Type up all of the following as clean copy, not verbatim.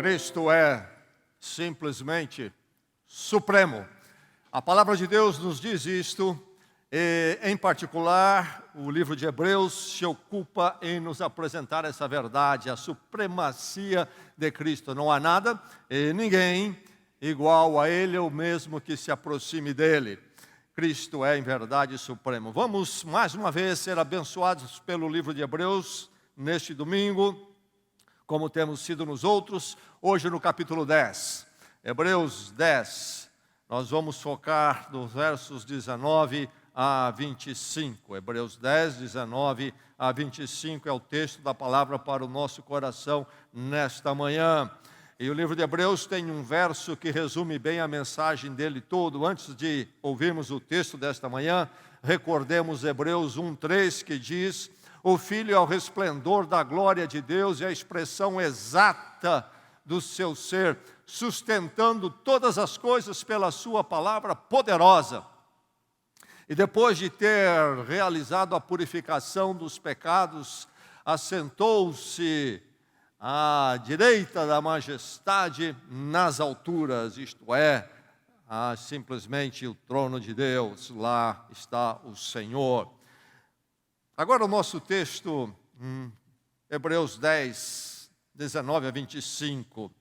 Cristo é simplesmente supremo. A palavra de Deus nos diz isto, e, em particular, o livro de Hebreus se ocupa em nos apresentar essa verdade, a supremacia de Cristo. Não há nada e ninguém igual a Ele, ou mesmo que se aproxime dEle. Cristo é, em verdade, supremo. Vamos, mais uma vez, ser abençoados pelo livro de Hebreus, neste domingo, como temos sido nos outros, hoje no capítulo 10. Hebreus 10, nós vamos focar nos versos 19 a 25. Hebreus 10, 19 a 25 é o texto da palavra para o nosso coração nesta manhã. E o livro de Hebreus tem um verso que resume bem a mensagem dele todo. Antes de ouvirmos o texto desta manhã, recordemos Hebreus 1:3, que diz: o Filho é o resplendor da glória de Deus e a expressão exata do seu ser, sustentando todas as coisas pela sua palavra poderosa. E depois de ter realizado a purificação dos pecados, assentou-se à direita da majestade nas alturas, isto é, simplesmente o trono de Deus. Lá está o Senhor. Agora o nosso texto, Hebreus 10, 19 a 25.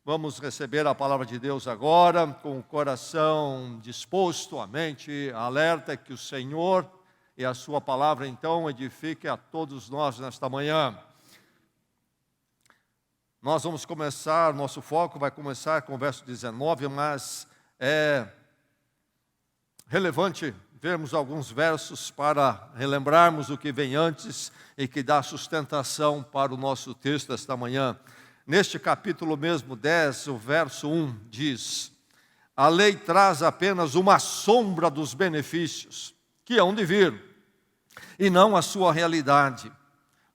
Vamos receber a palavra de Deus agora, com o coração disposto, a mente alerta, que o Senhor e a sua palavra então edifique a todos nós nesta manhã. Nós vamos começar, nosso foco vai começar com o verso 19, mas é relevante vermos alguns versos para relembrarmos o que vem antes e que dá sustentação para o nosso texto esta manhã. Neste capítulo mesmo 10, o verso 1 diz: a lei traz apenas uma sombra dos benefícios que hão de vir, e não a sua realidade.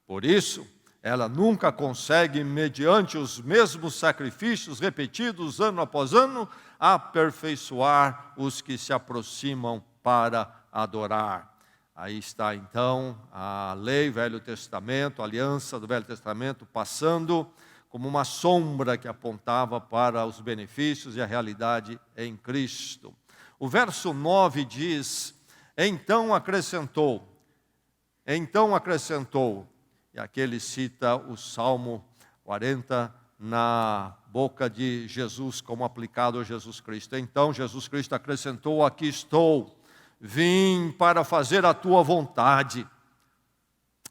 Por isso, ela nunca consegue, mediante os mesmos sacrifícios repetidos ano após ano, aperfeiçoar os que se aproximam para adorar. Aí está então a lei, Velho Testamento, a aliança do Velho Testamento, passando como uma sombra que apontava para os benefícios e a realidade em Cristo. O verso 9 diz: então acrescentou, e aqui ele cita o Salmo 40 na boca de Jesus, como aplicado a Jesus Cristo. Então Jesus Cristo acrescentou: aqui estou, vim para fazer a tua vontade.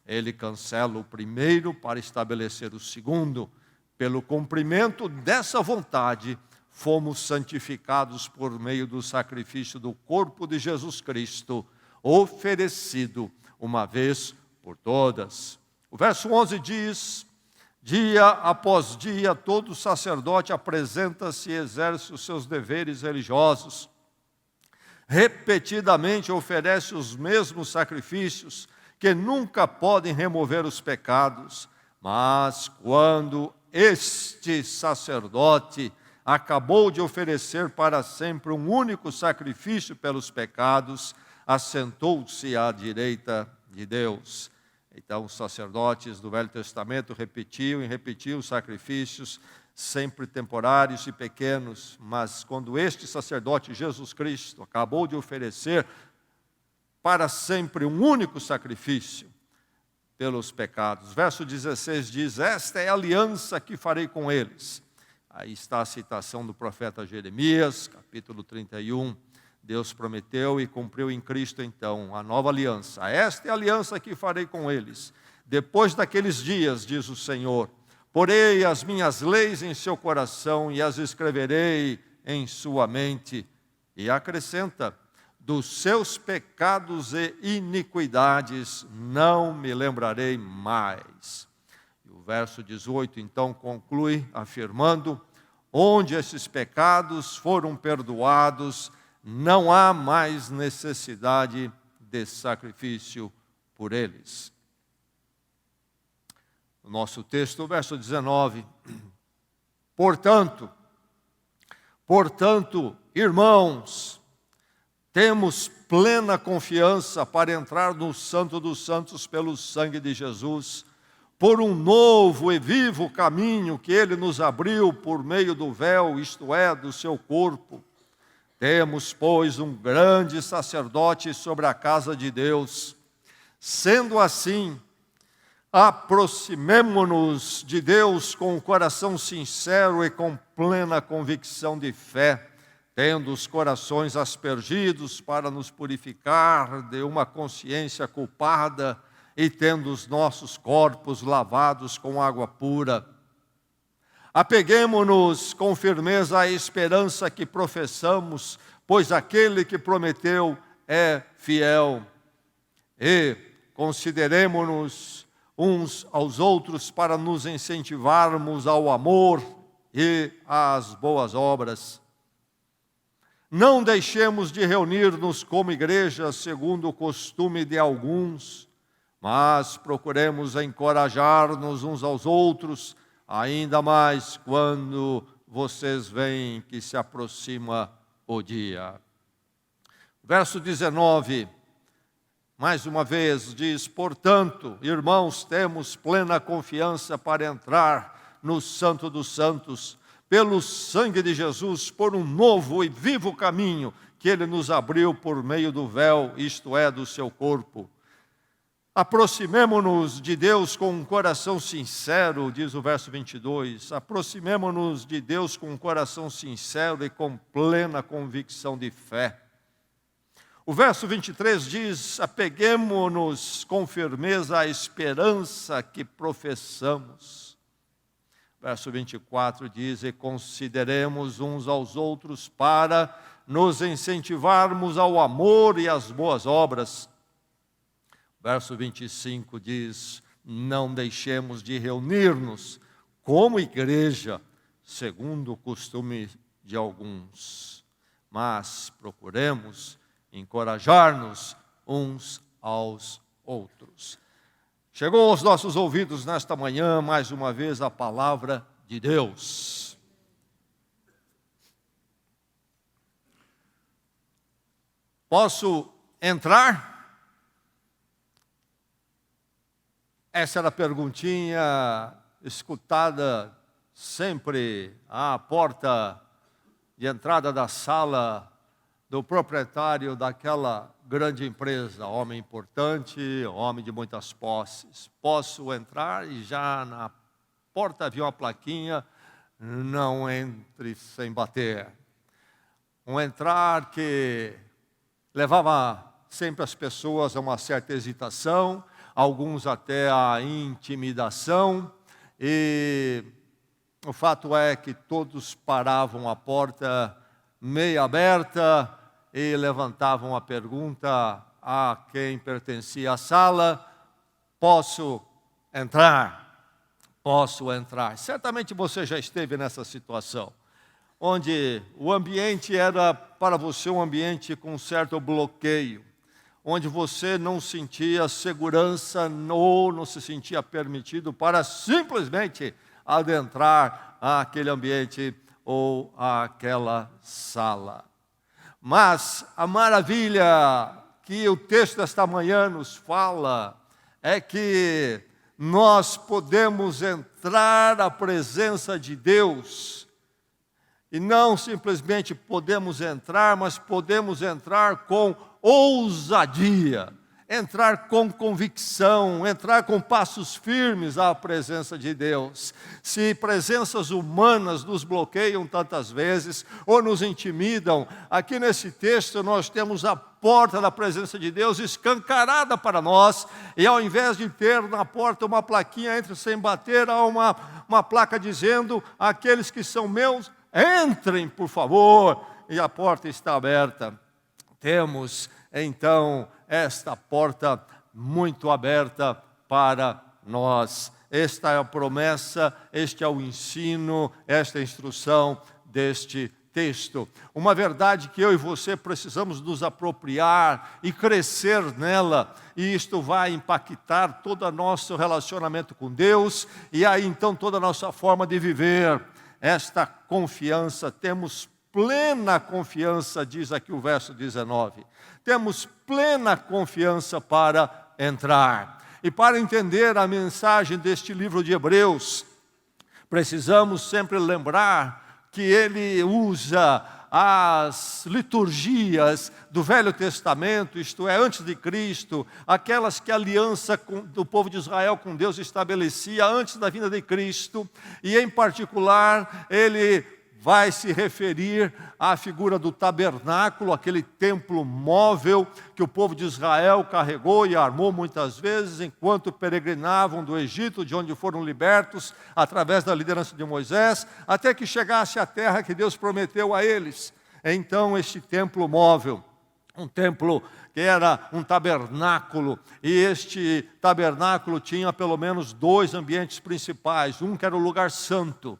Ele cancela o primeiro para estabelecer o segundo. Pelo cumprimento dessa vontade, fomos santificados por meio do sacrifício do corpo de Jesus Cristo, oferecido uma vez por todas. O verso 11 diz: dia após dia, todo sacerdote apresenta-se e exerce os seus deveres religiosos. Repetidamente oferece os mesmos sacrifícios, que nunca podem remover os pecados. Mas quando este sacerdote acabou de oferecer para sempre um único sacrifício pelos pecados, assentou-se à direita de Deus. Então os sacerdotes do Velho Testamento repetiam os sacrifícios, sempre temporários e pequenos, mas quando este sacerdote, Jesus Cristo, acabou de oferecer para sempre um único sacrifício pelos pecados. Verso 16 diz: esta é a aliança que farei com eles. Aí está a citação do profeta Jeremias, capítulo 31. Deus prometeu e cumpriu em Cristo então a nova aliança. Esta é a aliança que farei com eles. Depois daqueles dias, diz o Senhor, porei as minhas leis em seu coração e as escreverei em sua mente. E acrescenta: dos seus pecados e iniquidades não me lembrarei mais. E o verso 18 então conclui afirmando: onde esses pecados foram perdoados, não há mais necessidade de sacrifício por eles. O nosso texto, o verso 19: portanto, irmãos, temos plena confiança para entrar no Santo dos Santos pelo sangue de Jesus, por um novo e vivo caminho que Ele nos abriu por meio do véu, isto é, do seu corpo. Temos, pois, um grande sacerdote sobre a casa de Deus. Sendo assim, aproximemo-nos de Deus com o coração sincero e com plena convicção de fé, tendo os corações aspergidos para nos purificar de uma consciência culpada e tendo os nossos corpos lavados com água pura. Apeguemo-nos com firmeza à esperança que professamos, pois aquele que prometeu é fiel. E consideremo-nos uns aos outros para nos incentivarmos ao amor e às boas obras. Não deixemos de reunir-nos como igreja, segundo o costume de alguns, mas procuremos encorajar-nos uns aos outros, ainda mais quando vocês veem que se aproxima o dia. Verso 19, mais uma vez, diz: portanto, irmãos, temos plena confiança para entrar no Santo dos Santos, pelo sangue de Jesus, por um novo e vivo caminho que Ele nos abriu por meio do véu, isto é, do seu corpo. Aproximemo-nos de Deus com um coração sincero, diz o verso 22. Aproximemo-nos de Deus com um coração sincero e com plena convicção de fé. O verso 23 diz: apeguemo-nos com firmeza à esperança que professamos. Verso 24 diz: e consideremos uns aos outros para nos incentivarmos ao amor e às boas obras. Verso 25 diz: não deixemos de reunir-nos como igreja, segundo o costume de alguns, mas procuremos encorajar-nos uns aos outros. Chegou aos nossos ouvidos nesta manhã, mais uma vez, a palavra de Deus. Posso entrar? Essa era a perguntinha escutada sempre à porta de entrada da sala do proprietário daquela grande empresa, homem importante, homem de muitas posses. Posso entrar? E já na porta havia uma plaquinha: não entre sem bater. Um entrar que levava sempre as pessoas a uma certa hesitação, alguns até a intimidação, e o fato é que todos paravam a porta meia aberta e levantavam a pergunta a quem pertencia à sala: posso entrar? Posso entrar? Certamente você já esteve nessa situação, onde o ambiente era para você um ambiente com certo bloqueio, onde você não sentia segurança ou não se sentia permitido para simplesmente adentrar àquele ambiente ou àquela sala. Mas a maravilha que o texto desta manhã nos fala é que nós podemos entrar à presença de Deus, e não simplesmente podemos entrar, mas podemos entrar com ousadia, entrar com convicção, entrar com passos firmes à presença de Deus. Se presenças humanas nos bloqueiam tantas vezes ou nos intimidam, aqui nesse texto nós temos a porta da presença de Deus escancarada para nós, e ao invés de ter na porta uma plaquinha entre sem bater, há uma placa dizendo: aqueles que são meus, entrem por favor, e a porta está aberta. Temos então esta porta muito aberta para nós. Esta é a promessa, este é o ensino, esta é a instrução deste texto. Uma verdade que eu e você precisamos nos apropriar e crescer nela, e isto vai impactar todo o nosso relacionamento com Deus, e aí então toda a nossa forma de viver. Esta confiança, temos plena confiança, diz aqui o verso 19. Temos plena confiança para entrar. E para entender a mensagem deste livro de Hebreus, precisamos sempre lembrar que ele usa as liturgias do Velho Testamento, isto é, antes de Cristo, aquelas que a aliança do povo de Israel com Deus estabelecia antes da vinda de Cristo, e em particular ele vai se referir à figura do tabernáculo, aquele templo móvel que o povo de Israel carregou e armou muitas vezes enquanto peregrinavam do Egito, de onde foram libertos através da liderança de Moisés, até que chegasse à terra que Deus prometeu a eles. Então, este templo móvel, um templo que era um tabernáculo, e este tabernáculo tinha pelo menos dois ambientes principais, um que era o lugar santo,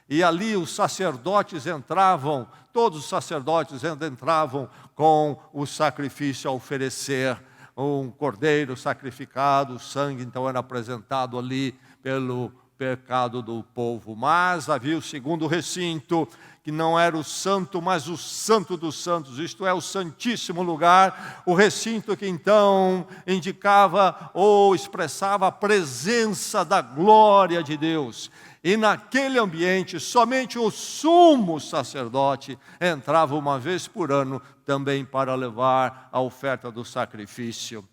e ali os sacerdotes entravam, todos os sacerdotes entravam com o sacrifício a oferecer, um cordeiro sacrificado, o sangue então era apresentado ali pelo pecado do povo. Mas havia o segundo recinto, que não era o santo, mas o santo dos santos, isto é, o santíssimo lugar, o recinto que então indicava ou expressava a presença da glória de Deus. E naquele ambiente, somente o sumo sacerdote entrava uma vez por ano também para levar a oferta do sacrifício.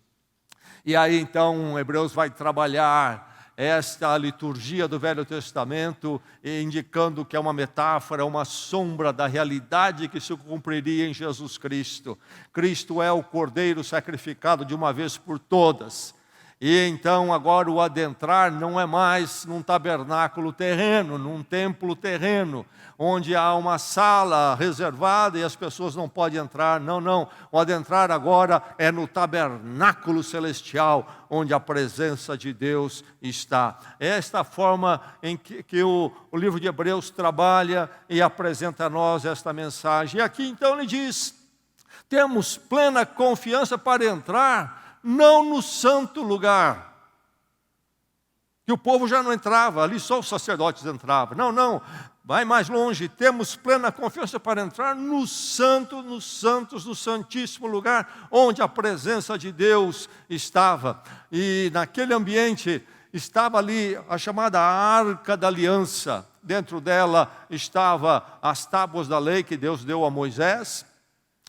E aí então Hebreus vai trabalhar esta liturgia do Velho Testamento, indicando que é uma metáfora, uma sombra da realidade que se cumpriria em Jesus Cristo. Cristo é o cordeiro sacrificado de uma vez por todas. E então agora o adentrar não é mais num tabernáculo terreno, num templo terreno, onde há uma sala reservada e as pessoas não podem entrar. Não. O adentrar agora é no tabernáculo celestial, onde a presença de Deus está. É esta forma em que o livro de Hebreus trabalha e apresenta a nós esta mensagem. E aqui então ele diz: temos plena confiança para entrar, não no santo lugar, que o povo já não entrava, ali só os sacerdotes entravam. Não, vai mais longe, temos plena confiança para entrar no santo, nos santos, no santíssimo lugar, onde a presença de Deus estava. E naquele ambiente estava ali a chamada Arca da Aliança, dentro dela estava as tábuas da lei que Deus deu a Moisés,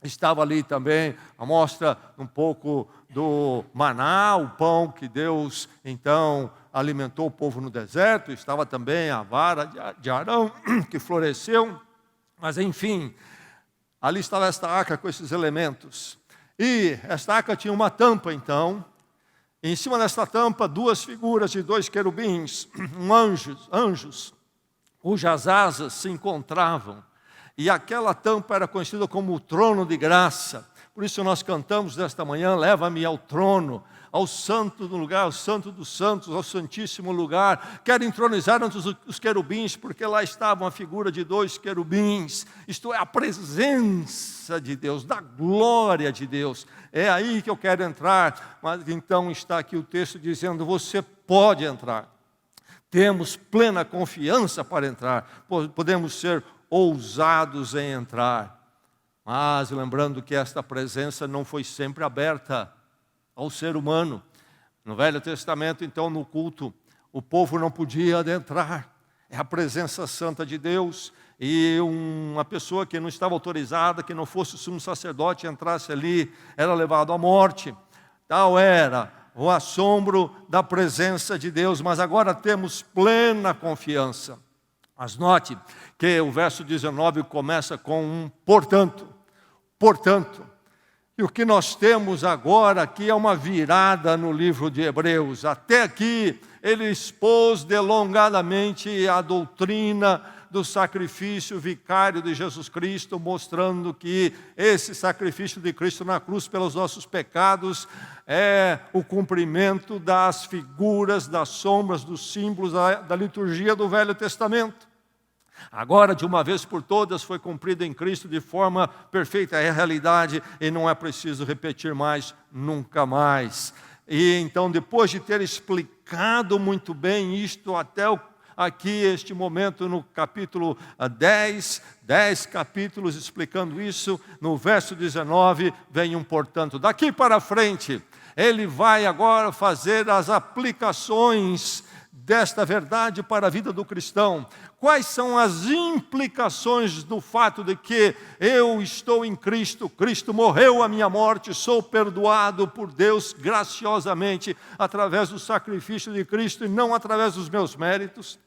estava ali também a mostra um pouco do maná, o pão que Deus então alimentou o povo no deserto, estava também a vara de Arão que floresceu, mas enfim, ali estava esta arca com esses elementos. E esta arca tinha uma tampa então, e em cima desta tampa duas figuras de dois querubins, anjos, cujas asas se encontravam, e aquela tampa era conhecida como o trono de graça. Por isso nós cantamos nesta manhã: leva-me ao trono, ao santo do lugar, ao santo dos santos, ao santíssimo lugar. Quero entronizar entre os querubins, porque lá estava a figura de dois querubins. Isto é a presença de Deus, da glória de Deus. É aí que eu quero entrar. Mas então está aqui o texto dizendo: você pode entrar. Temos plena confiança para entrar. Podemos ser ousados em entrar. Mas lembrando que esta presença não foi sempre aberta ao ser humano. No Velho Testamento, então, no culto, o povo não podia adentrar. É a presença santa de Deus. E uma pessoa que não estava autorizada, que não fosse o sumo sacerdote, entrasse ali, era levado à morte. Tal era o assombro da presença de Deus. Mas agora temos plena confiança. Mas note que o verso 19 começa com um portanto. E o que nós temos agora aqui é uma virada no livro de Hebreus. Até aqui ele expôs delongadamente a doutrina do sacrifício vicário de Jesus Cristo, mostrando que esse sacrifício de Cristo na cruz pelos nossos pecados é o cumprimento das figuras, das sombras, dos símbolos da liturgia do Velho Testamento. Agora, de uma vez por todas, foi cumprido em Cristo de forma perfeita, é a realidade, e não é preciso repetir mais, nunca mais. E então, depois de ter explicado muito bem isto até aqui, este momento no capítulo 10 capítulos explicando isso, no verso 19, vem um portanto. Daqui para frente, Ele vai agora fazer as aplicações desta verdade para a vida do cristão. Quais são as implicações do fato de que eu estou em Cristo, Cristo morreu a minha morte, sou perdoado por Deus graciosamente através do sacrifício de Cristo e não através dos meus méritos?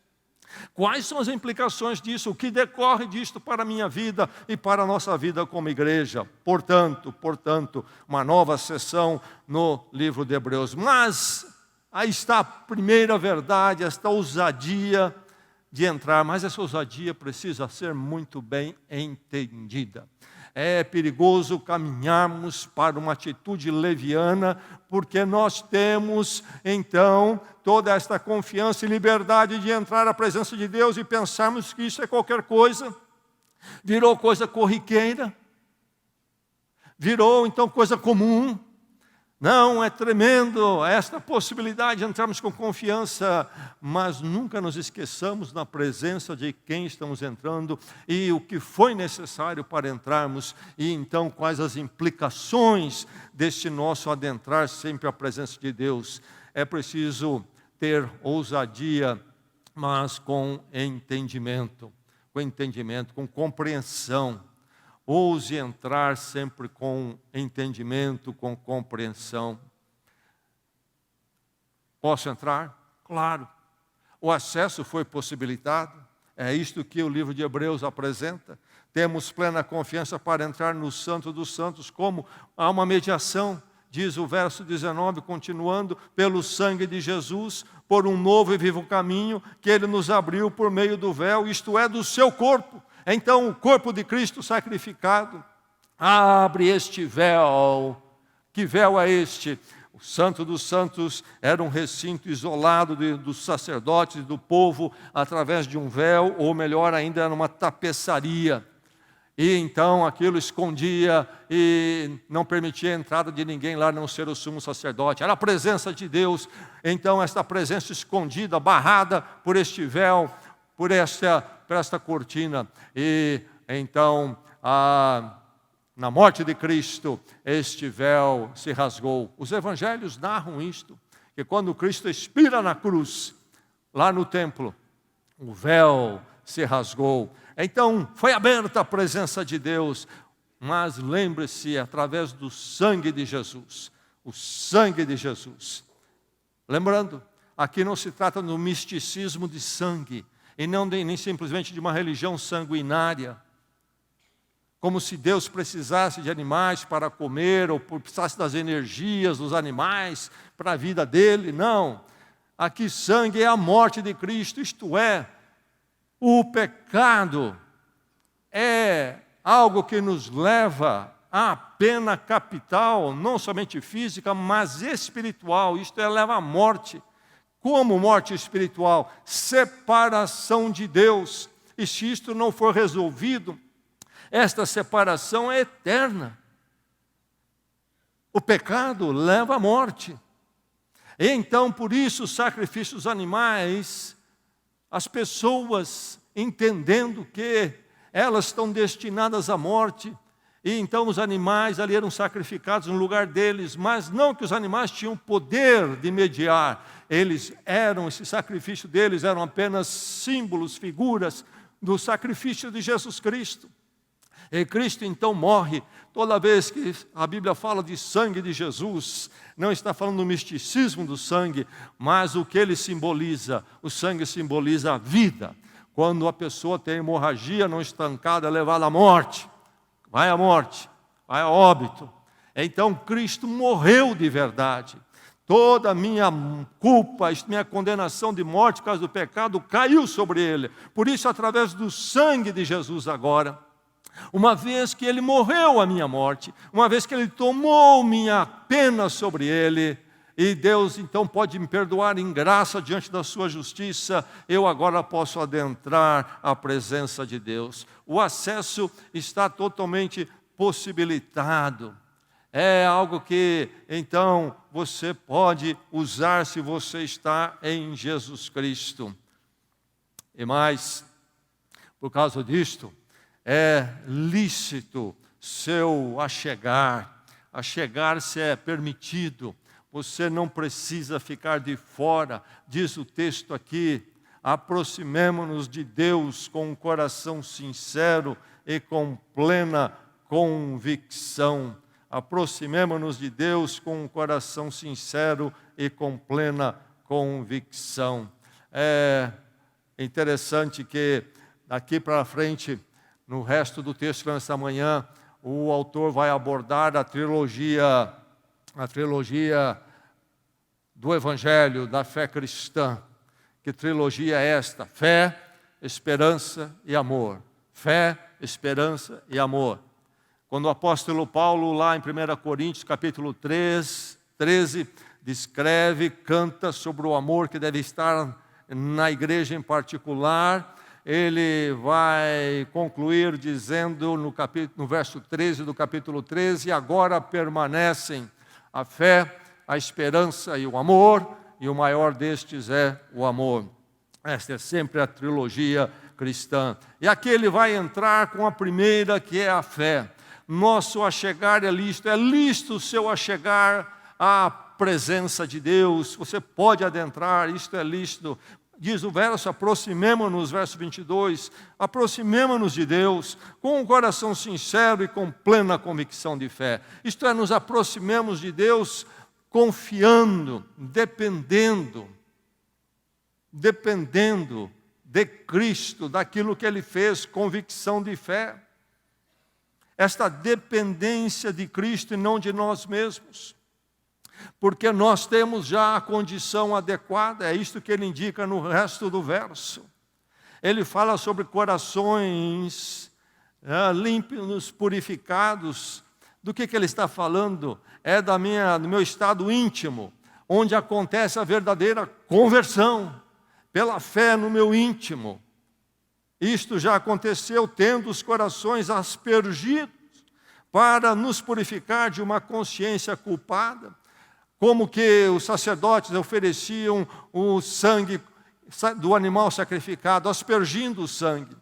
Quais são as implicações disso? O que decorre disto para a minha vida e para a nossa vida como igreja? Portanto, uma nova sessão no livro de Hebreus. Mas aí está a primeira verdade, esta ousadia de entrar, mas essa ousadia precisa ser muito bem entendida. É perigoso caminharmos para uma atitude leviana, porque nós temos, então, toda esta confiança e liberdade de entrar à presença de Deus e pensarmos que isso é qualquer coisa, virou coisa corriqueira, virou, então, coisa comum. Não, é tremendo esta possibilidade de entrarmos com confiança, mas nunca nos esqueçamos na presença de quem estamos entrando e o que foi necessário para entrarmos, e então quais as implicações deste nosso adentrar sempre à presença de Deus. É preciso ter ousadia, mas com entendimento, com compreensão. Ouse entrar sempre com entendimento, com compreensão. Posso entrar? Claro. O acesso foi possibilitado. É isto que o livro de Hebreus apresenta. Temos plena confiança para entrar no Santo dos Santos, como há uma mediação, diz o verso 19, continuando, pelo sangue de Jesus, por um novo e vivo caminho que Ele nos abriu por meio do véu, isto é, do seu corpo. Então, o corpo de Cristo sacrificado abre este véu. Que véu é este? O Santo dos Santos era um recinto isolado dos sacerdotes e do povo através de um véu, ou melhor ainda, era uma tapeçaria. E então aquilo escondia e não permitia a entrada de ninguém lá, a não ser o sumo sacerdote. Era a presença de Deus. Então, esta presença escondida, barrada por este véu, por esta cortina. E então, na morte de Cristo, este véu se rasgou. Os evangelhos narram isto, que quando Cristo expira na cruz, lá no templo, o véu se rasgou. Então, foi aberta a presença de Deus, mas lembre-se, através do sangue de Jesus, o sangue de Jesus. Lembrando, aqui não se trata do misticismo de sangue, e nem simplesmente de uma religião sanguinária, como se Deus precisasse de animais para comer, ou precisasse das energias dos animais para a vida dele. Não, aqui sangue é a morte de Cristo, isto é, o pecado é algo que nos leva à pena capital, não somente física, mas espiritual, isto é, leva à morte. Como morte espiritual? Separação de Deus. E se isto não for resolvido, esta separação é eterna. O pecado leva à morte. E então, por isso, os sacrifícios animais, as pessoas entendendo que elas estão destinadas à morte, e então os animais ali eram sacrificados no lugar deles, mas não que os animais tinham poder de mediar, esse sacrifício deles eram apenas símbolos, figuras do sacrifício de Jesus Cristo. E Cristo então morre. Toda vez que a Bíblia fala de sangue de Jesus, não está falando do misticismo do sangue, mas o que ele simboliza. O sangue simboliza a vida. Quando a pessoa tem hemorragia não estancada, é levada à morte. Vai à morte, vai a óbito. Então Cristo morreu de verdade. Toda a minha culpa, minha condenação de morte por causa do pecado caiu sobre ele. Por isso, através do sangue de Jesus agora, uma vez que ele morreu a minha morte, uma vez que ele tomou minha pena sobre ele, e Deus então pode me perdoar em graça diante da sua justiça, eu agora posso adentrar a presença de Deus. O acesso está totalmente possibilitado. É algo que então você pode usar se você está em Jesus Cristo. E mais, por causa disto, é lícito seu achegar-se é permitido. Você não precisa ficar de fora, diz o texto aqui. Aproximemo-nos de Deus com um coração sincero e com plena convicção. Aproximemo-nos de Deus com um coração sincero e com plena convicção. É interessante que daqui para frente, no resto do texto nesta manhã, o autor vai abordar a trilogia do Evangelho, da fé cristã. Que trilogia é esta? Fé, esperança e amor. Fé, esperança e amor. Quando o apóstolo Paulo, lá em 1 Coríntios, capítulo 13, descreve, canta sobre o amor que deve estar na igreja em particular, ele vai concluir dizendo no verso 13 do capítulo 13, agora permanecem a fé, a esperança e o amor, e o maior destes é o amor. Esta é sempre a trilogia cristã. E aqui ele vai entrar com a primeira, que é a fé. Nosso achegar é lícito o seu achegar à presença de Deus. Você pode adentrar, isto é lícito. Diz o verso, aproximemo-nos, verso 22, aproximemo-nos de Deus com um coração sincero e com plena convicção de fé. Isto é, nos aproximemos de Deus confiando, dependendo de Cristo, daquilo que Ele fez, convicção de fé. Esta dependência de Cristo e não de nós mesmos. Porque nós temos já a condição adequada, é isto que ele indica no resto do verso. Ele fala sobre corações límpidos, purificados. Do que ele está falando? É do meu estado íntimo, onde acontece a verdadeira conversão, pela fé no meu íntimo. Isto já aconteceu tendo os corações aspergidos para nos purificar de uma consciência culpada, como que os sacerdotes ofereciam o sangue do animal sacrificado, aspergindo o sangue.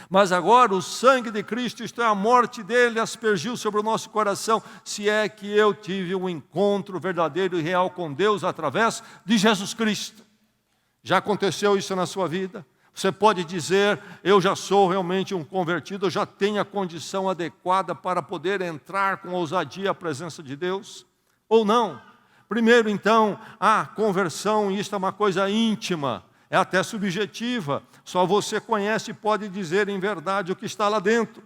Mas agora o sangue de Cristo, isto é, a morte dele, aspergiu sobre o nosso coração, se é que eu tive um encontro verdadeiro e real com Deus através de Jesus Cristo. Já aconteceu isso na sua vida? Você pode dizer, eu já sou realmente um convertido, eu já tenho a condição adequada para poder entrar com ousadia à presença de Deus? Ou não? Primeiro, então, a conversão, isto é uma coisa íntima, é até subjetiva. Só você conhece e pode dizer em verdade o que está lá dentro.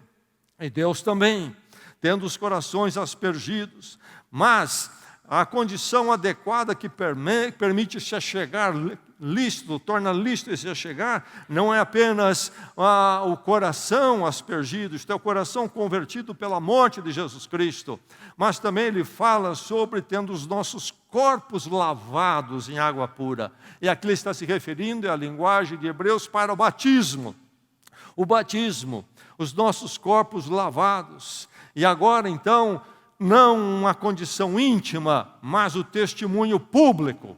E Deus também, tendo os corações aspergidos. Mas a condição adequada que permite se achegar lícito, torna lícito esse achegar, não é apenas o coração aspergido, isto é, o coração convertido pela morte de Jesus Cristo, mas também ele fala sobre tendo os nossos corpos lavados em água pura. E aqui ele está se referindo, é a linguagem de Hebreus, para o batismo. O batismo, os nossos corpos lavados. E agora, então, não uma condição íntima, mas o testemunho público,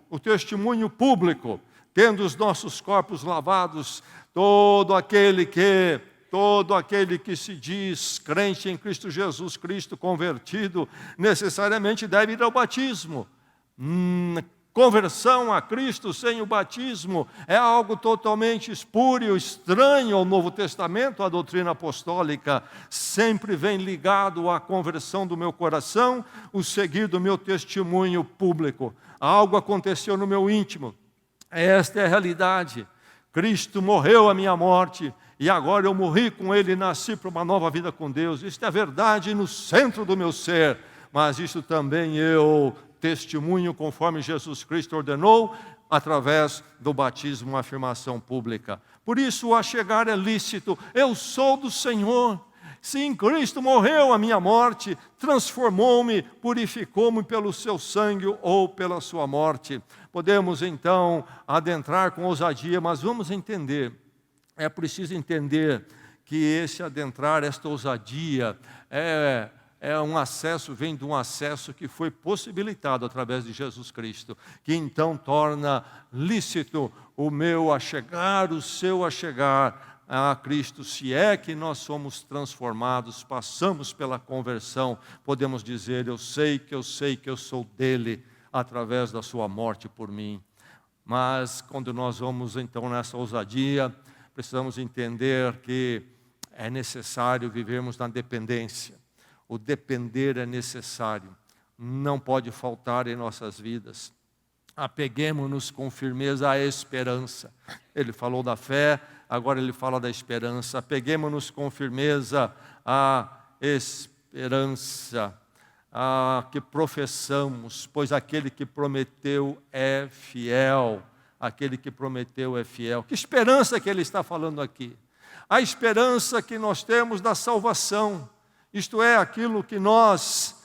tendo os nossos corpos lavados, todo aquele que se diz crente em Cristo Jesus, Cristo convertido, necessariamente deve ir ao batismo. Conversão a Cristo sem o batismo é algo totalmente espúrio, estranho ao Novo Testamento. A doutrina apostólica sempre vem ligado à conversão do meu coração, o seguir do meu testemunho público. Algo aconteceu no meu íntimo. Esta é a realidade. Cristo morreu a minha morte e agora eu morri com Ele e nasci para uma nova vida com Deus. Isto é a verdade no centro do meu ser, mas isso também eu testemunho conforme Jesus Cristo ordenou, através do batismo, uma afirmação pública. Por isso, o achegar é lícito. Eu sou do Senhor. Sim, Cristo morreu a minha morte, transformou-me, purificou-me pelo seu sangue ou pela sua morte. Podemos, então, adentrar com ousadia, mas vamos entender. É preciso entender que esse adentrar, esta ousadia, vem de um acesso que foi possibilitado através de Jesus Cristo, que então torna lícito o meu achegar, o seu achegar a Cristo. Se é que nós somos transformados, passamos pela conversão, podemos dizer, eu sei que eu sou dele. através da sua morte por mim. Mas quando nós vamos então nessa ousadia, precisamos entender que é necessário vivermos na dependência. O depender é necessário, não pode faltar em nossas vidas. Apeguemo-nos com firmeza à esperança. Ele falou da fé, agora ele fala da esperança. Apeguemo-nos com firmeza à esperança que professamos, pois aquele que prometeu é fiel. Aquele que prometeu é fiel. Que esperança que ele está falando aqui? A esperança que nós temos da salvação, isto é, aquilo que nós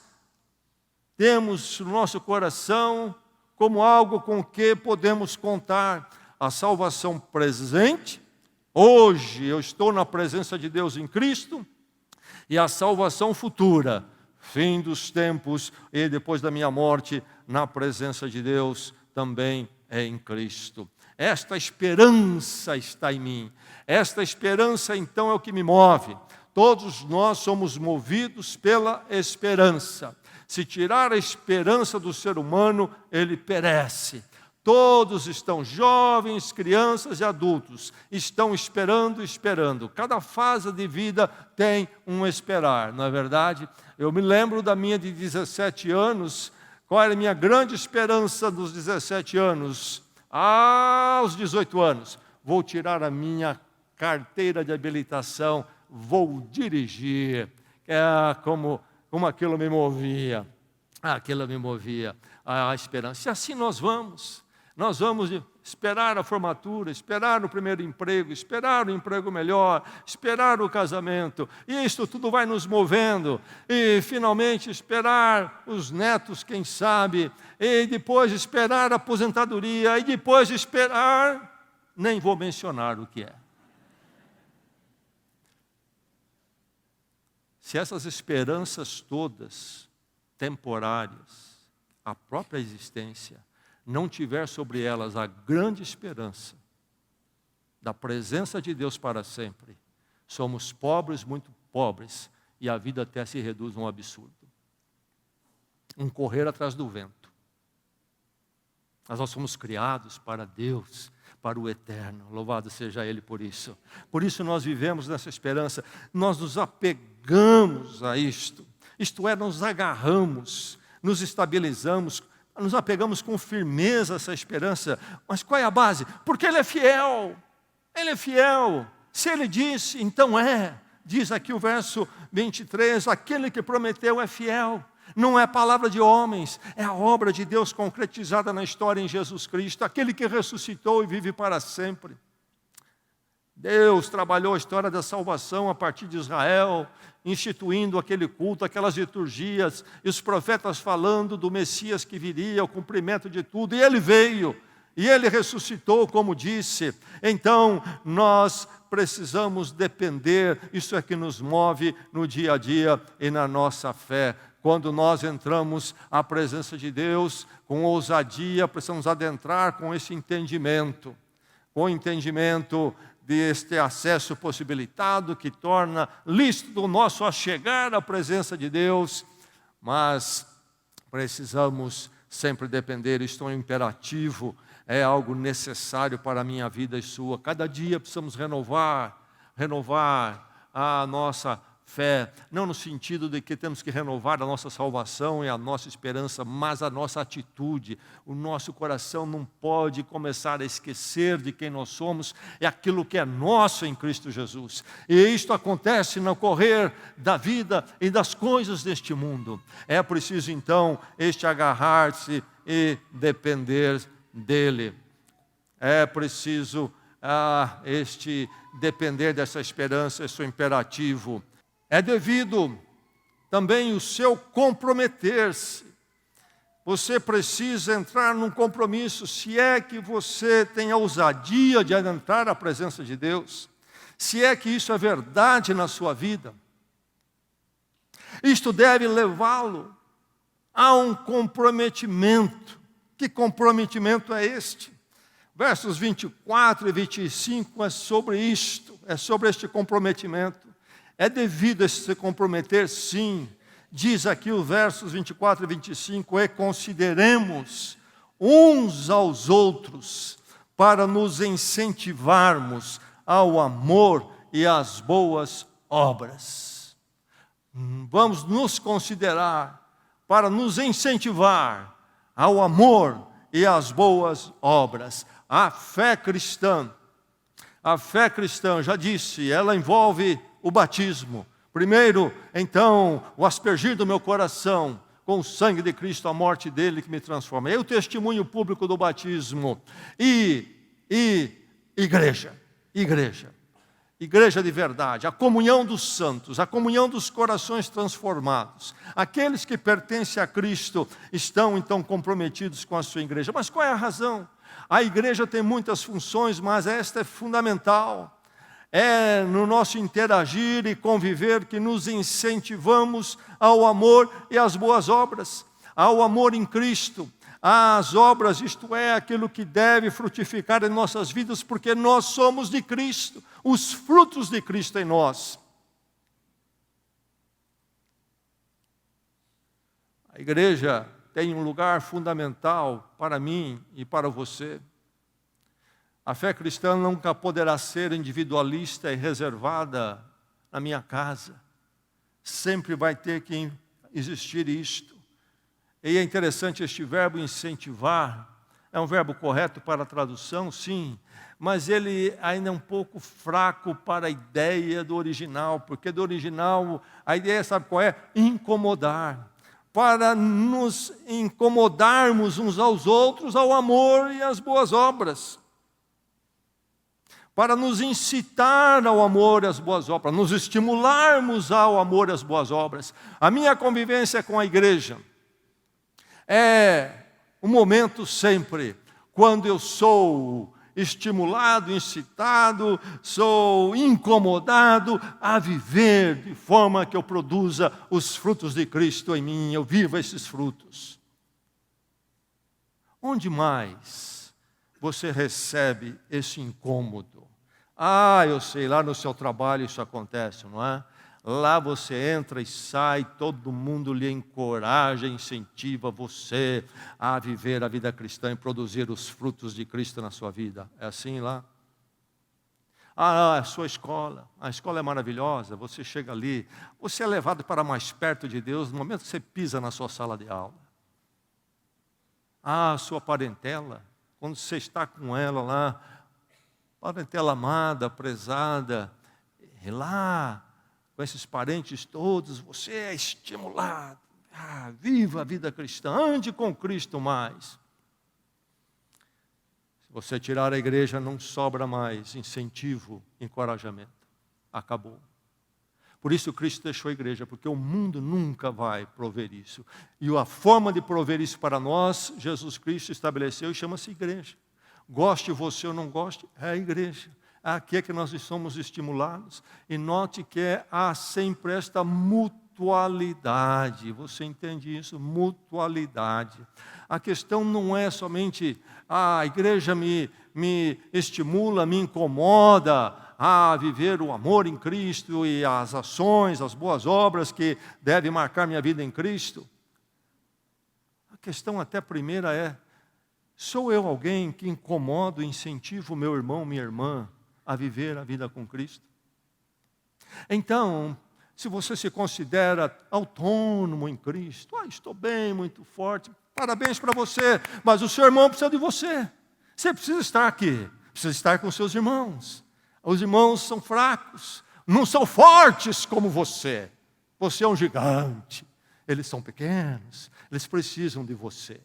temos no nosso coração como algo com que podemos contar. A salvação presente, hoje eu estou na presença de Deus em Cristo, e a salvação futura, fim dos tempos e depois da minha morte, na presença de Deus também é em Cristo. Esta esperança está em mim. Esta esperança então é o que me move. Todos nós somos movidos pela esperança. Se tirar a esperança do ser humano, ele perece. Todos estão, jovens, crianças e adultos, estão esperando. Cada fase de vida tem um esperar, não é verdade? Eu me lembro da minha de 17 anos, qual era a minha grande esperança dos 17 anos? Aos 18 anos, vou tirar a minha carteira de habilitação, vou dirigir. Como aquilo me movia, a esperança. E assim nós vamos esperar a formatura, esperar o primeiro emprego, esperar o emprego melhor, esperar o casamento, e isso tudo vai nos movendo, e finalmente esperar os netos, quem sabe, e depois esperar a aposentadoria, e depois esperar, nem vou mencionar o que é. Se essas esperanças todas, temporárias, a própria existência, não tiver sobre elas a grande esperança da presença de Deus para sempre, somos pobres, muito pobres, e a vida até se reduz a um absurdo. Um correr atrás do vento. Mas nós somos criados para Deus, para o eterno. Louvado seja Ele por isso. Por isso nós vivemos nessa esperança. Nós nos apegamos a isto. Isto é, nos agarramos, nos estabilizamos, nos apegamos com firmeza a essa esperança. Mas qual é a base? Porque Ele é fiel. Ele é fiel. Se Ele disse, então é. Diz aqui o verso 23, aquele que prometeu é fiel. Não é palavra de homens, é a obra de Deus concretizada na história em Jesus Cristo, aquele que ressuscitou e vive para sempre. Deus trabalhou a história da salvação a partir de Israel, instituindo aquele culto, aquelas liturgias, e os profetas falando do Messias que viria, o cumprimento de tudo, e Ele veio, e Ele ressuscitou, como disse. Então, nós precisamos depender, isso é que nos move no dia a dia e na nossa fé. Quando nós entramos à presença de Deus, com ousadia, precisamos adentrar com esse entendimento, com o entendimento deste acesso possibilitado, que torna lícito o nosso a chegar à presença de Deus, mas precisamos sempre depender, isto é um imperativo, é algo necessário para a minha vida e sua. Cada dia precisamos renovar a nossa fé, não no sentido de que temos que renovar a nossa salvação e a nossa esperança, mas a nossa atitude. O nosso coração não pode começar a esquecer de quem nós somos e aquilo que é nosso em Cristo Jesus. E isto acontece no correr da vida e das coisas deste mundo. É preciso então este agarrar-se e depender dEle. É preciso este depender dessa esperança, esse imperativo. É devido também o seu comprometer-se. Você precisa entrar num compromisso, se é que você tem a ousadia de adentrar à presença de Deus, se é que isso é verdade na sua vida. Isto deve levá-lo a um comprometimento. Que comprometimento é este? Versos 24 e 25 é sobre isto, é sobre este comprometimento. É devido a se comprometer, sim, diz aqui os versos 24 e 25, e consideremos uns aos outros para nos incentivarmos ao amor e às boas obras. Vamos nos considerar para nos incentivar ao amor e às boas obras. A fé cristã, já disse, ela envolve o batismo. Primeiro, então, o aspergir do meu coração com o sangue de Cristo, a morte dele que me transforma. E o testemunho público do batismo. E igreja de verdade, a comunhão dos santos, a comunhão dos corações transformados. Aqueles que pertencem a Cristo estão então comprometidos com a sua igreja. Mas qual é a razão? A igreja tem muitas funções, mas esta é fundamental. É no nosso interagir e conviver que nos incentivamos ao amor e às boas obras, ao amor em Cristo, às obras, isto é, aquilo que deve frutificar em nossas vidas, porque nós somos de Cristo, os frutos de Cristo em nós. A igreja tem um lugar fundamental para mim e para você. A fé cristã nunca poderá ser individualista e reservada na minha casa. Sempre vai ter que existir isto. E é interessante este verbo incentivar. É um verbo correto para a tradução, sim. Mas ele ainda é um pouco fraco para a ideia do original. Porque do original, a ideia, sabe qual é? Incomodar. Para nos incomodarmos uns aos outros ao amor e às boas obras. Para nos incitar ao amor e às boas obras, nos estimularmos ao amor e às boas obras. A minha convivência com a igreja é um momento sempre quando eu sou estimulado, incitado, sou incomodado a viver de forma que eu produza os frutos de Cristo em mim, eu viva esses frutos. Onde mais você recebe esse incômodo? Eu sei, lá no seu trabalho isso acontece, não é? Lá você entra e sai, todo mundo lhe encoraja, incentiva você a viver a vida cristã e produzir os frutos de Cristo na sua vida. É assim lá? A sua escola, a escola é maravilhosa, você chega ali, você é levado para mais perto de Deus no momento que você pisa na sua sala de aula. A sua parentela, quando você está com ela lá, parentela amada, prezada, e lá, com esses parentes todos, você é estimulado. Viva a vida cristã, ande com Cristo mais. Se você tirar a igreja, não sobra mais incentivo, encorajamento. Acabou. Por isso Cristo deixou a igreja, porque o mundo nunca vai prover isso. E a forma de prover isso para nós, Jesus Cristo estabeleceu e chama-se igreja. Goste você ou não goste, é a igreja. Aqui é que nós somos estimulados. E note que há sempre esta mutualidade. Você entende isso? Mutualidade. A questão não é somente a igreja me estimula, me incomoda a viver o amor em Cristo e as ações, as boas obras que devem marcar minha vida em Cristo. A questão até primeira é, sou eu alguém que incomodo, incentivo o meu irmão, minha irmã a viver a vida com Cristo? Então, se você se considera autônomo em Cristo, estou bem, muito forte, parabéns para você, mas o seu irmão precisa de você. Você precisa estar aqui, precisa estar com seus irmãos. Os irmãos são fracos, não são fortes como você. Você é um gigante, eles são pequenos, eles precisam de você.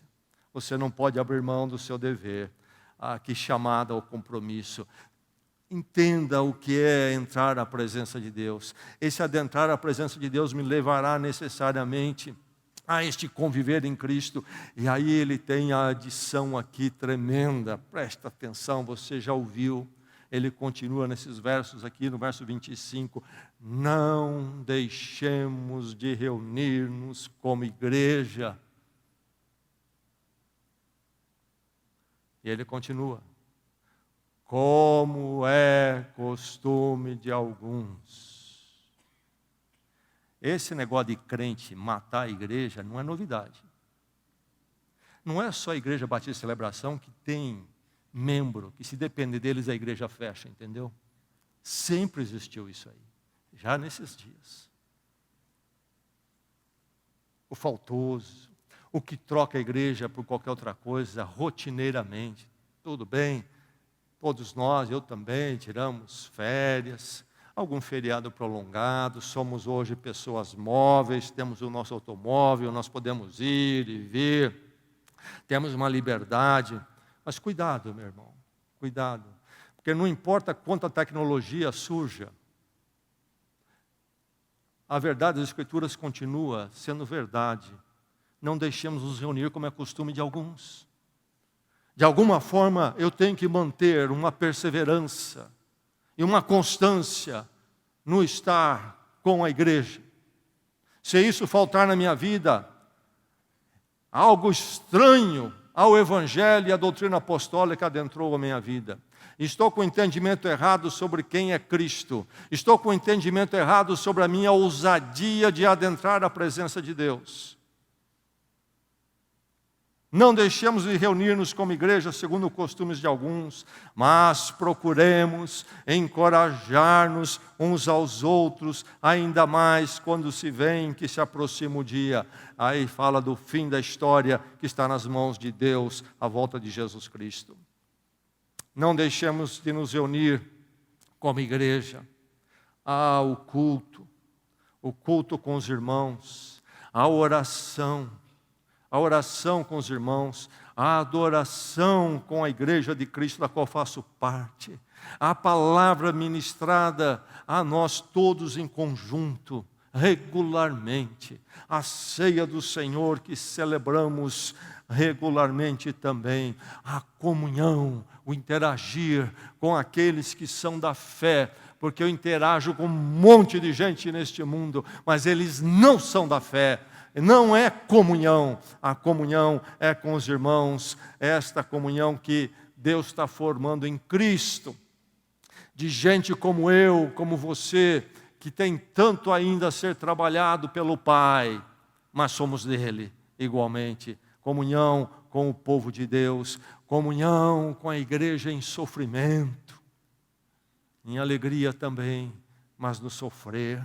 Você não pode abrir mão do seu dever. Que chamada ao compromisso. Entenda o que é entrar na presença de Deus. Esse adentrar à presença de Deus me levará necessariamente a este conviver em Cristo. E aí ele tem a adição aqui tremenda. Presta atenção, você já ouviu. Ele continua nesses versos aqui, no verso 25. Não deixemos de reunir-nos como igreja. E ele continua. Como é costume de alguns. Esse negócio de crente matar a igreja não é novidade. Não é só a Igreja Batista de Celebração que tem membro, que se depender deles a igreja fecha, entendeu? Sempre existiu isso aí, já nesses dias. O faltoso, o que troca a igreja por qualquer outra coisa, rotineiramente. Tudo bem, todos nós, eu também, tiramos férias, algum feriado prolongado, somos hoje pessoas móveis, temos o nosso automóvel, nós podemos ir e vir, temos uma liberdade, mas cuidado, meu irmão, cuidado, porque não importa quanta tecnologia surja, a verdade das Escrituras continua sendo verdade. Não deixemos nos reunir como é costume de alguns. De alguma forma, eu tenho que manter uma perseverança e uma constância no estar com a igreja. Se isso faltar na minha vida, algo estranho ao Evangelho e à doutrina apostólica adentrou a minha vida. Estou com o entendimento errado sobre quem é Cristo. Estou com o entendimento errado sobre a minha ousadia de adentrar a presença de Deus. Não deixemos de reunir-nos como igreja segundo os costumes de alguns, mas procuremos encorajar-nos uns aos outros, ainda mais quando se vê que se aproxima o dia. Aí fala do fim da história que está nas mãos de Deus, a volta de Jesus Cristo. Não deixemos de nos reunir como igreja. O culto com os irmãos, a oração com os irmãos, a adoração com a igreja de Cristo, da qual faço parte, a palavra ministrada a nós todos em conjunto, regularmente, a ceia do Senhor que celebramos regularmente também, a comunhão, o interagir com aqueles que são da fé, porque eu interajo com um monte de gente neste mundo, mas eles não são da fé. Não é comunhão, a comunhão é com os irmãos, esta comunhão que Deus está formando em Cristo, de gente como eu, como você, que tem tanto ainda a ser trabalhado pelo Pai, mas somos dele igualmente. Comunhão com o povo de Deus, comunhão com a igreja em sofrimento, em alegria também, mas no sofrer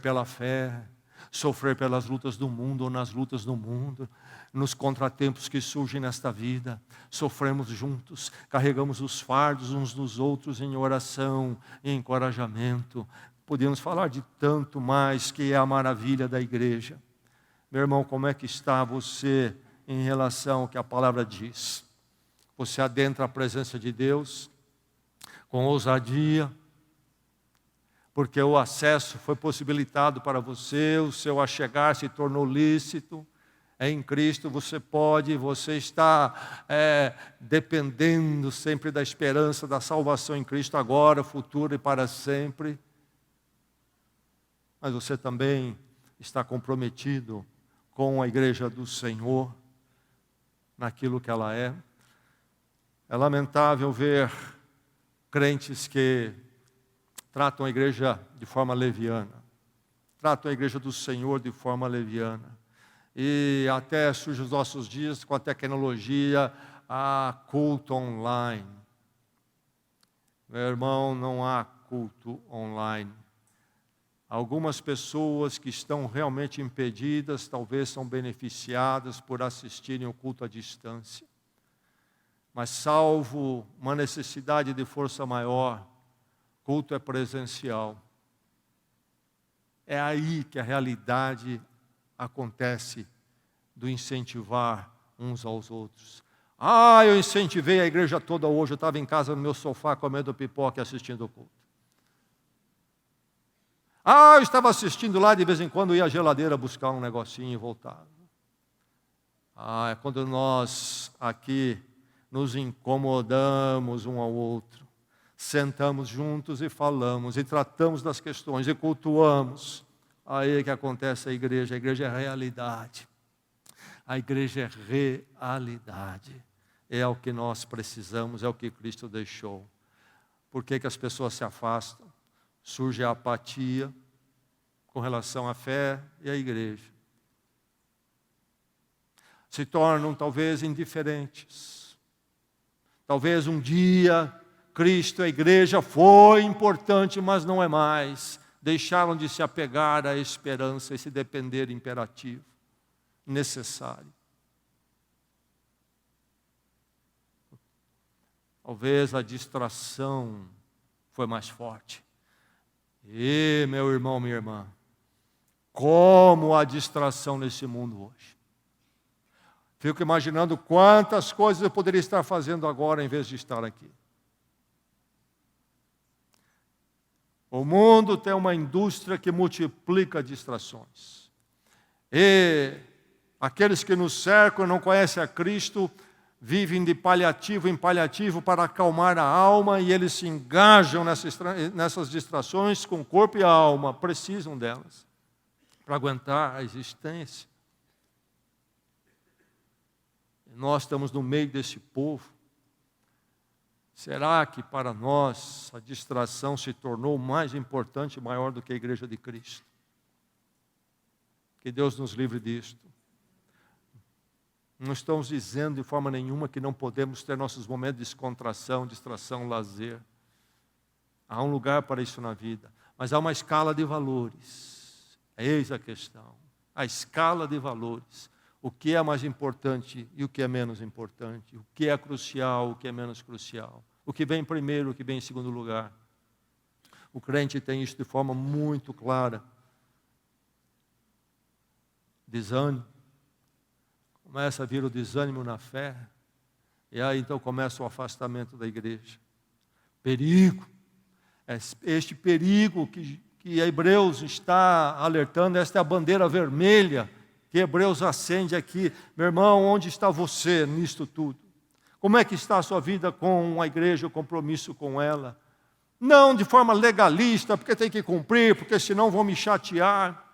pela fé, sofrer pelas lutas do mundo ou nas lutas do mundo, nos contratempos que surgem nesta vida, sofremos juntos, carregamos os fardos uns dos outros em oração e encorajamento. Podemos falar de tanto mais que é a maravilha da igreja. Meu irmão, como é que está você em relação ao que a palavra diz? Você adentra a presença de Deus com ousadia, porque o acesso foi possibilitado para você, o seu achegar se tornou lícito. Em Cristo você está dependendo sempre da esperança da salvação em Cristo, agora, futuro e para sempre. Mas você também está comprometido com a igreja do Senhor, naquilo que ela é. É lamentável ver crentes que tratam a igreja de forma leviana, tratam a igreja do Senhor de forma leviana. E até surge os nossos dias com a tecnologia, a culto online. Meu irmão, não há culto online. Algumas pessoas que estão realmente impedidas, talvez são beneficiadas por assistirem o culto à distância. Mas salvo uma necessidade de força maior, culto é presencial. É aí que a realidade acontece do incentivar uns aos outros. Eu incentivei a igreja toda hoje, eu estava em casa no meu sofá comendo pipoca e assistindo o culto. Eu estava assistindo lá, de vez em quando ia à geladeira buscar um negocinho e voltava. É quando nós aqui nos incomodamos um ao outro, sentamos juntos e falamos, e tratamos das questões, e cultuamos. Aí que acontece a igreja é realidade. A igreja é realidade. É o que nós precisamos, é o que Cristo deixou. Por que as pessoas se afastam? Surge a apatia, com relação à fé e à igreja. Se tornam talvez indiferentes. Talvez um dia Cristo, a igreja foi importante, mas não é mais. Deixaram de se apegar à esperança, esse depender imperativo, necessário. Talvez a distração foi mais forte. E, meu irmão, minha irmã, como há distração nesse mundo hoje. Fico imaginando quantas coisas eu poderia estar fazendo agora em vez de estar aqui. O mundo tem uma indústria que multiplica distrações. E aqueles que nos cercam e não conhecem a Cristo, vivem de paliativo em paliativo para acalmar a alma e eles se engajam nessas distrações com corpo e alma, precisam delas para aguentar a existência. E nós estamos no meio desse povo. Será que para nós a distração se tornou mais importante e maior do que a igreja de Cristo? Que Deus nos livre disto. Não estamos dizendo de forma nenhuma que não podemos ter nossos momentos de descontração, distração, lazer. Há um lugar para isso na vida. Mas há uma escala de valores. Eis a questão. A escala de valores. O que é mais importante e o que é menos importante. O que é crucial, o que é menos crucial. O que vem primeiro, o que vem em segundo lugar. O crente tem isso de forma muito clara. Desânimo. Começa a vir o desânimo na fé. E aí então começa o afastamento da igreja. Perigo. Este perigo que Hebreus está alertando, esta é a bandeira vermelha que Hebreus acende aqui. Meu irmão, onde está você nisto tudo? Como é que está a sua vida com a igreja, o compromisso com ela? Não de forma legalista, porque tem que cumprir, porque senão vão me chatear.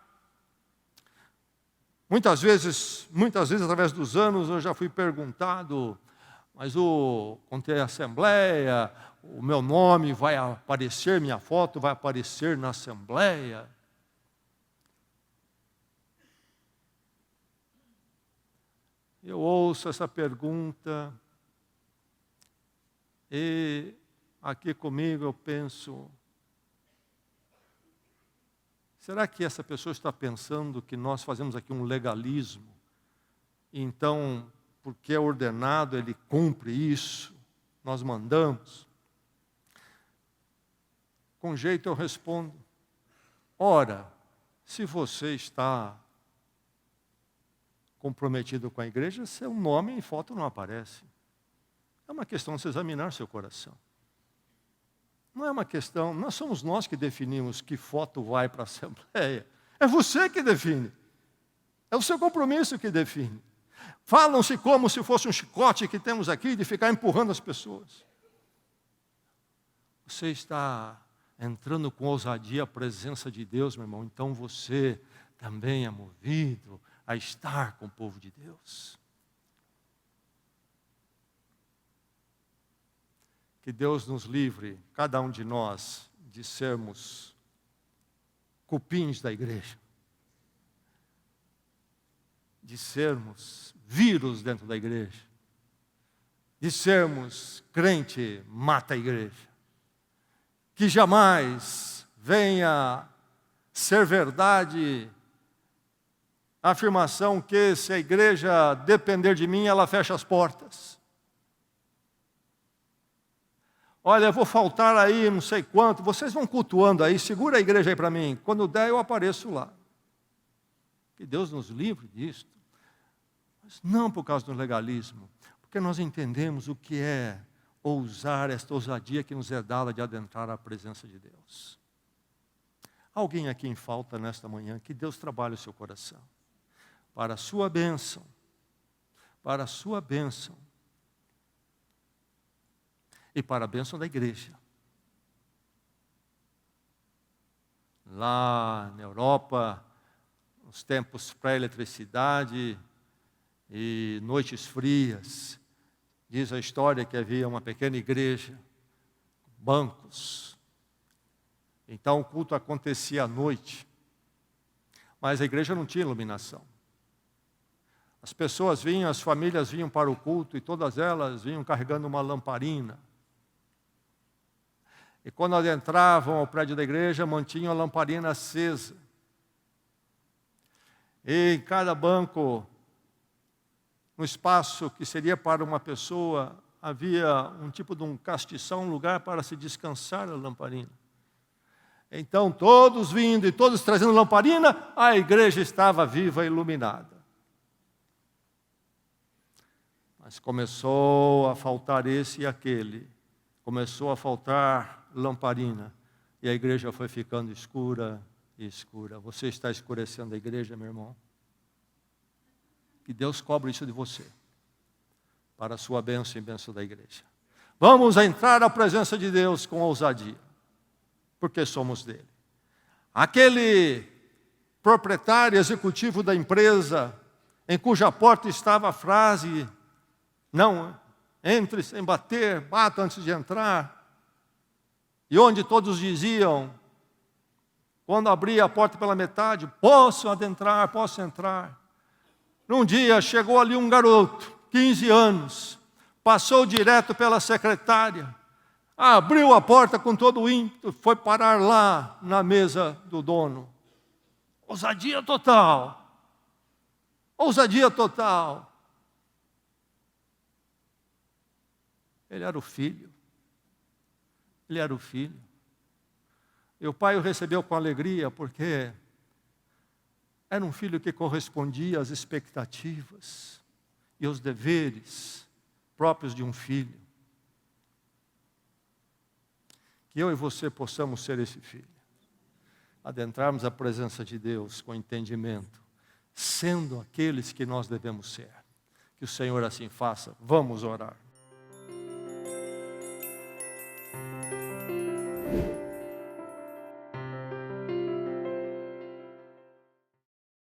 Muitas vezes, através dos anos, eu já fui perguntado, mas quando tem assembleia, o meu nome vai aparecer, minha foto vai aparecer na assembleia. Eu ouço essa pergunta e aqui comigo eu penso, será que essa pessoa está pensando que nós fazemos aqui um legalismo? Então, porque é ordenado, ele cumpre isso, nós mandamos? Com jeito eu respondo, ora, se você está comprometido com a igreja, seu nome e foto não aparece. É uma questão de se examinar seu coração. Não é uma questão, não somos nós que definimos que foto vai para a assembleia. É você que define. É o seu compromisso que define. Falam-se como se fosse um chicote que temos aqui de ficar empurrando as pessoas. Você está entrando com ousadia a presença de Deus, meu irmão, então você também é movido a estar com o povo de Deus. Que Deus nos livre, cada um de nós, de sermos cupins da igreja. De sermos vírus dentro da igreja. De sermos crente mata a igreja. Que jamais venha ser verdade a afirmação que se a igreja depender de mim, ela fecha as portas. Olha, eu vou faltar aí não sei quanto, vocês vão cultuando aí, segura a igreja aí para mim. Quando der, eu apareço lá. Que Deus nos livre disto. Mas não por causa do legalismo, porque nós entendemos o que é ousar esta ousadia que nos é dada de adentrar a presença de Deus. Alguém aqui em falta nesta manhã, que Deus trabalhe o seu coração. Para a sua bênção. Para a sua bênção. E para a bênção da igreja. Lá na Europa, nos tempos pré-eletricidade e noites frias, diz a história que havia uma pequena igreja, bancos. Então o culto acontecia à noite. mas a igreja não tinha iluminação. As pessoas vinham, as famílias vinham para o culto e todas elas vinham carregando uma lamparina. E quando elas entravam ao prédio da igreja, mantinham a lamparina acesa. E em cada banco, no espaço que seria para uma pessoa, havia um tipo de um castição, um lugar para se descansar a lamparina. Então, todos vindo e todos trazendo lamparina, a igreja estava viva e iluminada. Mas começou a faltar esse e aquele. Começou a faltar lamparina. E a igreja foi ficando escura e escura. Você está escurecendo a igreja, meu irmão? Que Deus cobre isso de você, para a sua bênção e bênção da igreja. Vamos entrar à presença de Deus com ousadia, porque somos dele. Aquele proprietário executivo da empresa, em cuja porta estava a frase: não entre sem bater, bata antes de entrar. E onde todos diziam, quando abria a porta pela metade: posso adentrar, posso entrar. Num dia chegou ali um garoto, 15 anos, passou direto pela secretária, abriu a porta com todo o ímpeto, foi parar lá na mesa do dono. Ousadia total. Ousadia total. Ele era o filho. Ele era o filho. E o pai o recebeu com alegria, porque era um filho que correspondia às expectativas e aos deveres próprios de um filho. Que eu e você possamos ser esse filho. Adentrarmos a presença de Deus com entendimento, sendo aqueles que nós devemos ser. Que o Senhor assim faça. Vamos orar.